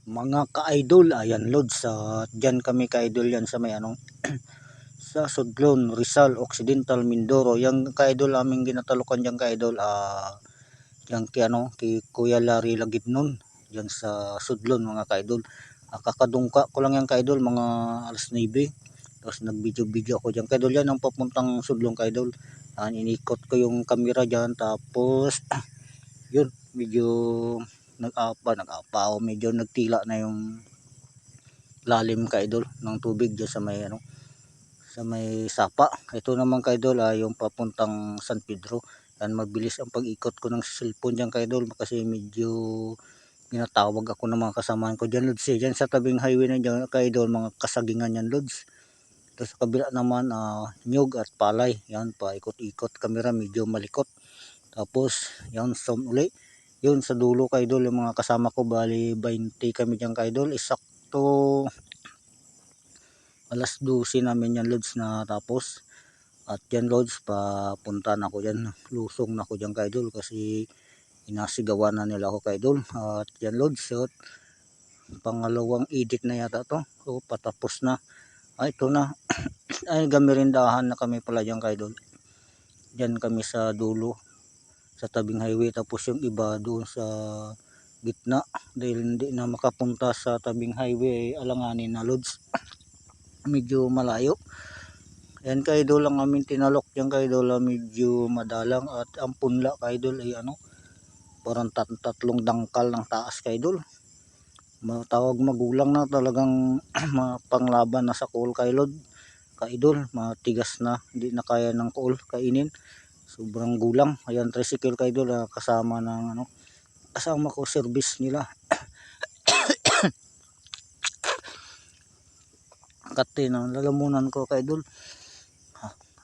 Mga ka-idol, ayan lods, dyan kami ka-idol yan sa may anong sa Sudlon, Rizal, Occidental, Mindoro. Yung ka-idol aming ginatalukan dyan ka-idol, yan kay Kuya Larry Lagidnon dyan sa Sudlon mga ka-idol. Kakadungka ko lang yan ka-idol, mga alas 9. Tapos nag-video ako dyan ka-idol, yan ang papuntang Sudlon ka-idol. Inikot ko yung camera dyan, tapos yun, medyo nag-apa o medyo nagtila na yung lalim ka-idol ng tubig dyan sa may sa may sapa. Ito naman ka-idol, yung papuntang San Pedro. Yan, mabilis ang pag-ikot ko ng cellphone dyan ka-idol kasi medyo ginatawag ako ng mga kasamahan ko dyan lods. Dyan sa tabing highway na dyan ka-idol, mga kasagingan yan lods. Tapos sa kabila naman, nyug at palay. Yan, paikot-ikot camera, medyo malikot. Tapos yan, zoom uli. Yun sa dulo ka-idol, yung mga kasama ko, bali 20 kami dyan ka-idol. Isakto alas 12 namin yan lods na tapos. At yan lods, papunta na ako dyan, lusong na ako dyan ka-idol kasi inasigawan na nila ako ka-idol. At yan lods, so, pangalawang edit na yata to, so patapos na. Ito na ay gamirindahan na kami pala dyan ka-idol. Dyan kami sa dulo sa tabing highway, tapos yung iba doon sa gitna dahil hindi na makapunta sa tabing highway, alanganin na lods, medyo malayo. Yan ka-idol, ang aming tinalok yan ka-idol, medyo madalang at ang punla ka-idol ay parang tatlong dangkal ng taas ka-idol. Matawag magulang na talagang panglaban na sa kuol ka-idol, matigas na, hindi na kaya ng kuol kainin, sobrang gulang. Ayan, tricycle ka-idol, kasama ng kasama ko service nila. Kati na lalamunan ko ka-idol,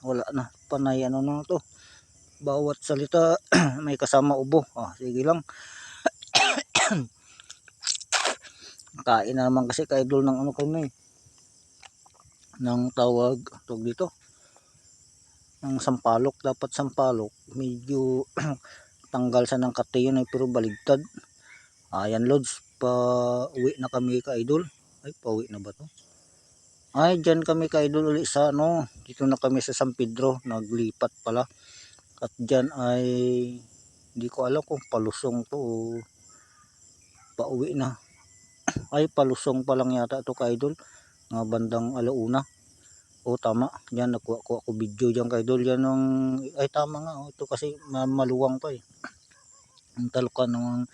wala na, panay na to, bawat salita may kasama ubo. Sige lang. Kain na naman kasi ka-idol ng kami ng tawag dito ng sampalok. Dapat sampalok, medyo tanggal sa ng kati yun pero baligtad. Ayan lods, pa uwi na kami ka-idol. Ay, pa uwi na ba to? Ay, dyan kami ka-idol ulit sa dito na kami sa San Pedro, naglipat pala. At dyan ay hindi ko alam kung palusong to o pauwi na. Ay, palusong pa lang yata to ka-idol, nga bandang alauna. O tama, yan nakuha ko ako video dyan ka-idol. Yan ay tama nga, ito kasi maluwang pa ang talukan ng